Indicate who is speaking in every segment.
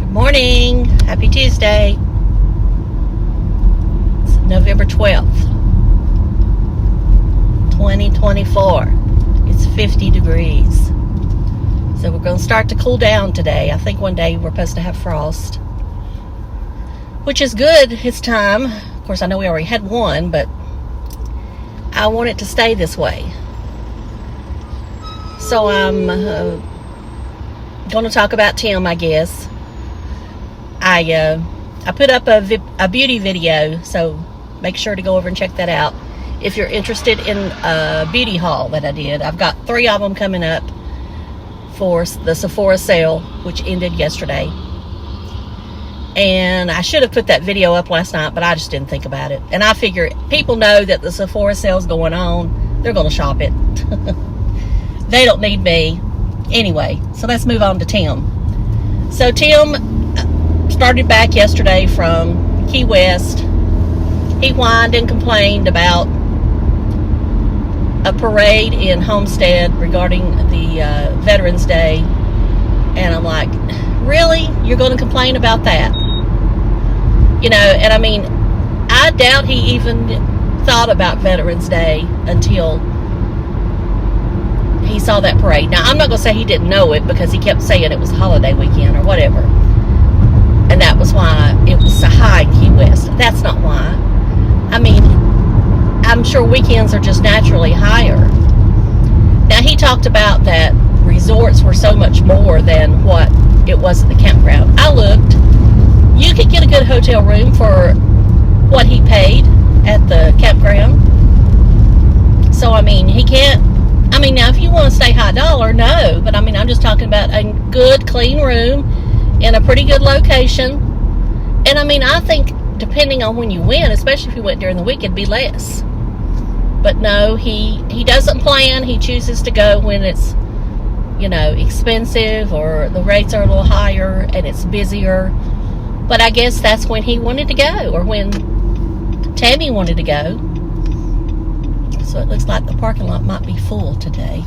Speaker 1: Morning. Happy Tuesday. It's November 12th, 2024. It's 50 degrees. So we're going to start to cool down today. I think one day we're supposed to have frost, which is good. It's time. Of course, I know we already had one, but I want it to stay this way. So I'm going to talk about Tim, I guess. I put up a beauty video, so make sure to go over and check that out if you're interested in a beauty haul that I did. I've got 3 of them coming up for the Sephora sale, which ended yesterday. And I should have put that video up last night, but I just didn't think about it. And I figure people know that the Sephora sale's going on. They're going to shop it. They don't need me. Anyway, so let's move on to Tim. So Tim started back yesterday from Key West. He whined and complained about a parade in Homestead regarding the Veterans Day. And I'm like, really? You're going to complain about that? You know, and I mean, I doubt he even thought about Veterans Day until he saw that parade. Now, I'm not going to say he didn't know it because he kept saying it was a holiday weekend or whatever. And that was why it was so high in Key West. That's not why. I mean, I'm sure weekends are just naturally higher. Now, he talked about that resorts were so much more than what it was at the campground. I looked. You could get a good hotel room for what he paid at the campground. So, I mean, he can't. I mean, now, if you want to stay high dollar, no. But, I mean, I'm just talking about a good, clean room in a pretty good location. And, I mean, I think depending on when you went, especially if you went during the week, it'd be less. But, no, he doesn't plan. He chooses to go when it's, you know, expensive or the rates are a little higher and it's busier. But I guess that's when he wanted to go, or when Tammy wanted to go. So it looks like the parking lot might be full today.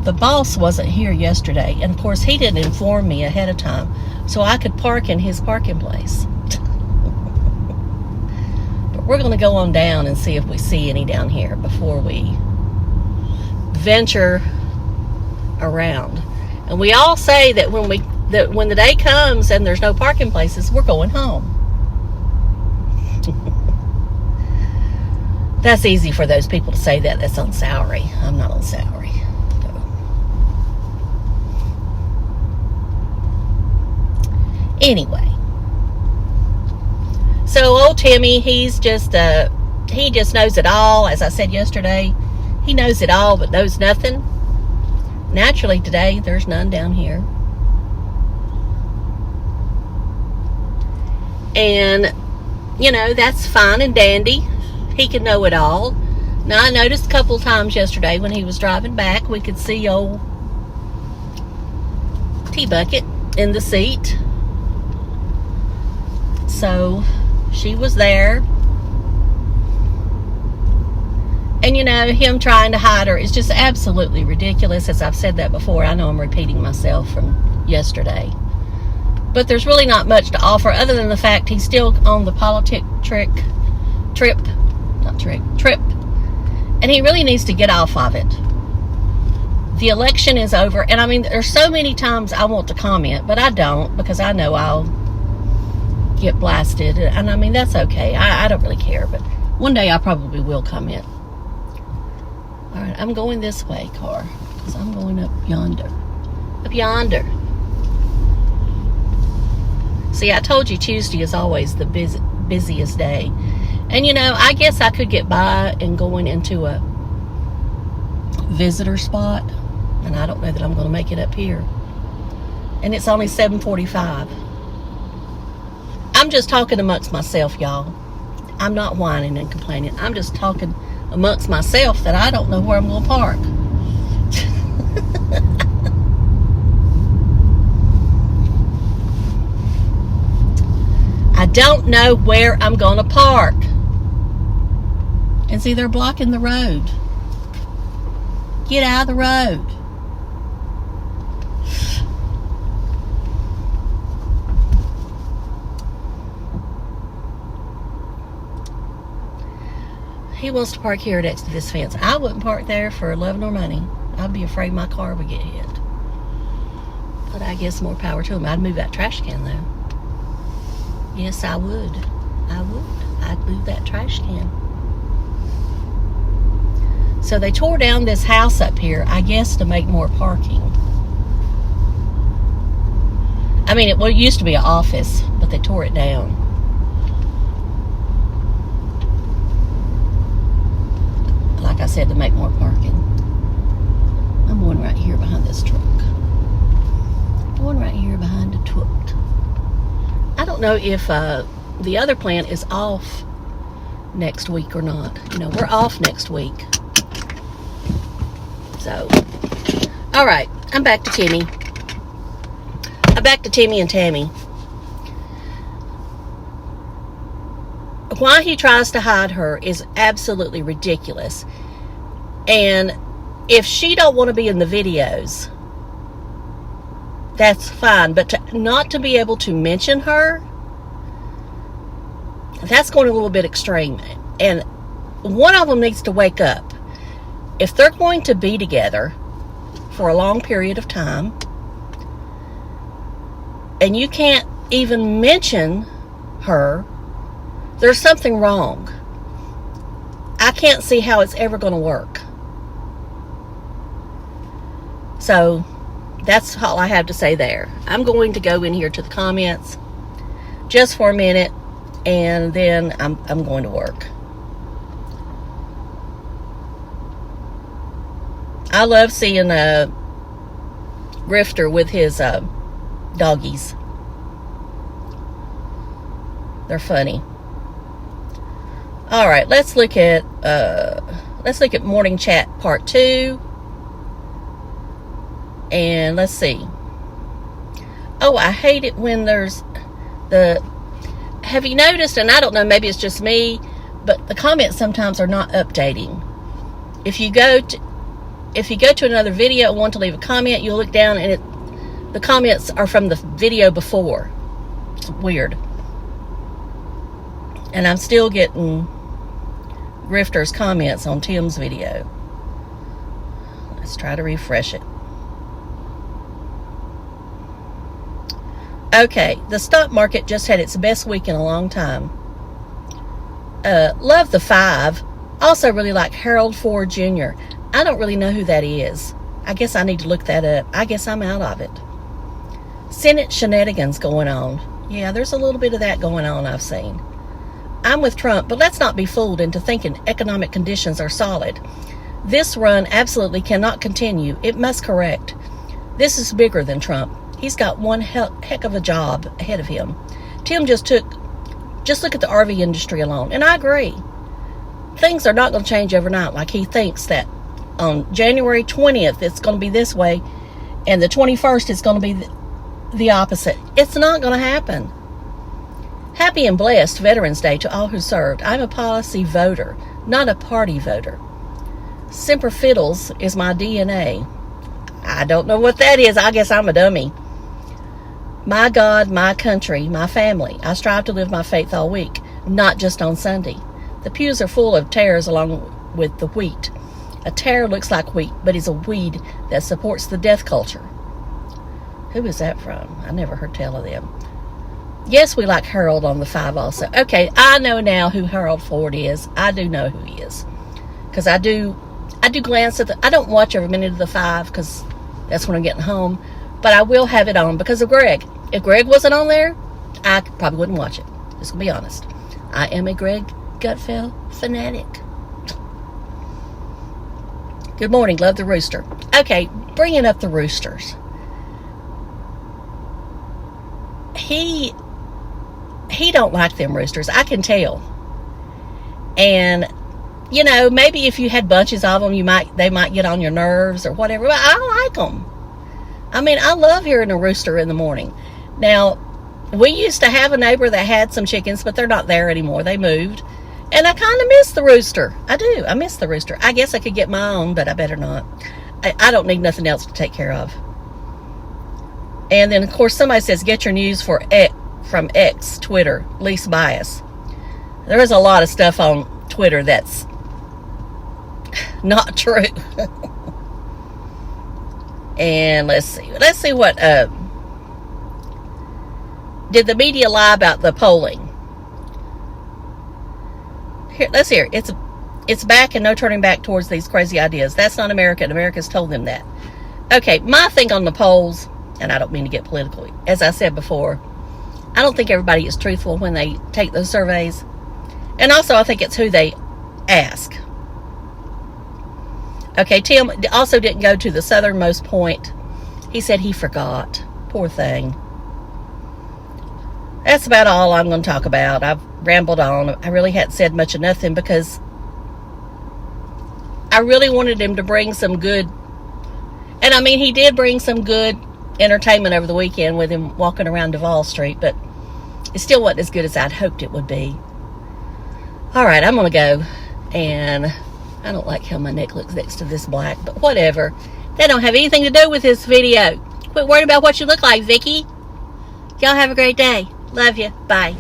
Speaker 1: The boss wasn't here yesterday, and of course he didn't inform me ahead of time, so I could park in his parking place. But we're going to go on down and see if we see any down here before we venture around. And we all say that when the day comes and there's no parking places, we're going home. That's easy for those people to say that. That's on salary. I'm not on salary. Anyway. So old Timmy, he just knows it all. As I said yesterday, he knows it all but knows nothing. Naturally today, there's none down here. And, you know, that's fine and dandy. He can know it all. Now, I noticed a couple times yesterday when he was driving back, we could see old T-Bucket in the seat. So, she was there. And, you know, him trying to hide her is just absolutely ridiculous. As I've said that before, I know I'm repeating myself from yesterday. But there's really not much to offer other than the fact he's still on the politic trip. And he really needs to get off of it. The election is over. And I mean, there's so many times I want to comment, but I don't, because I know I'll get blasted. And I mean, that's okay. I don't really care. But one day I probably will comment. All right, I'm going this way, car, because I'm going up yonder. Up yonder. See, I told you Tuesday is always the busiest day. And, you know, I guess I could get by and going into a visitor spot. And I don't know that I'm going to make it up here. And it's only 7:45. I'm just talking amongst myself, y'all. I'm not whining and complaining. I'm just talking amongst myself that I don't know where I'm going to park. I don't know where I'm going to park. And see, they're blocking the road. Get out of the road. He wants to park here next to this fence. I wouldn't park there for love nor money. I'd be afraid my car would get hit. But I guess more power to him. I'd move that trash can, though. Yes, I would. I would. I'd move that trash can. So they tore down this house up here, I guess, to make more parking. I mean, it used to be an office, but they tore it down. Like I said, to make more parking. I'm going right here behind this truck. Going right here behind the truck. I don't know if the other plant is off next week or not. You know, we're off next week. So, all right, I'm back to Timmy. I'm back to Timmy and Tammy. Why he tries to hide her is absolutely ridiculous. And if she don't want to be in the videos, that's fine. But not to be able to mention her, that's going a little bit extreme. And one of them needs to wake up. If they're going to be together for a long period of time, and you can't even mention her, there's something wrong. I can't see how it's ever going to work. So that's all I have to say there. I'm going to go in here to the comments just for a minute, and then I'm going to work. I love seeing Grifter with his doggies. They're funny. All right, let's look at morning chat part 2. And let's see. Oh, I hate it when there's have you noticed, and I don't know, maybe it's just me, but the comments sometimes are not updating. If you go to another video and want to leave a comment, you'll look down and the comments are from the video before. It's weird. And I'm still getting Grifter's comments on Tim's video. Let's try to refresh it. Okay, the stock market just had its best week in a long time. Love the 5. Also really like Harold Ford Jr. I don't really know who that is. I guess I need to look that up. I guess I'm out of it. Senate shenanigans going on. Yeah, there's a little bit of that going on, I've seen. I'm with Trump, but let's not be fooled into thinking economic conditions are solid. This run absolutely cannot continue. It must correct. This is bigger than Trump. He's got one heck of a job ahead of him. Tim just look at the RV industry alone. And I agree. Things are not going to change overnight like he thinks that on January 20th it's going to be this way and the 21st it's going to be the opposite. It's not going to happen. Happy and blessed Veterans Day to all who served. I'm a policy voter, not a party voter. Semper Fiddles is my DNA. I don't know what that is. I guess I'm a dummy. My God, my country, my family. I strive to live my faith all week, not just on Sunday. The pews are full of tares along with the wheat. A tare looks like wheat, but is a weed that supports the death culture. Who is that from? I never heard tell of them. Yes, we like Harold on the 5 also. Okay, I know now who Harold Ford is. I do know who he is. Because I do glance at I don't watch every minute of the 5 because that's when I'm getting home. But I will have it on because of Greg. If Greg wasn't on there, I probably wouldn't watch it. Just gonna be honest. I am a Greg Gutfeld fanatic. Good morning. Love the rooster. Okay, bringing up the roosters. He don't like them roosters. I can tell. And you know, maybe if you had bunches of them, they might get on your nerves or whatever. But I like them. I mean, I love hearing a rooster in the morning. Now, we used to have a neighbor that had some chickens, but they're not there anymore. They moved. And I kind of miss the rooster. I do. I miss the rooster. I guess I could get my own, but I better not. I don't need nothing else to take care of. And then, of course, somebody says, get your news from X, Twitter, least bias. There is a lot of stuff on Twitter that's not true. And let's see what, did the media lie about the polling? Here, let's hear. It's back and no turning back towards these crazy ideas. That's not America, and America's told them that. Okay, my thing on the polls, and I don't mean to get political, as I said before, I don't think everybody is truthful when they take those surveys. And also, I think it's who they ask. Okay, Tim also didn't go to the southernmost point. He said he forgot. Poor thing. That's about all I'm going to talk about. I've rambled on. I really hadn't said much of nothing because I really wanted him to bring some good, and I mean, he did bring some good entertainment over the weekend with him walking around Duval Street, but it still wasn't as good as I'd hoped it would be. All right, I'm going to go, and I don't like how my neck looks next to this black, but whatever. That don't have anything to do with this video. Quit worrying about what you look like, Vicky. Y'all have a great day. Love you. Bye.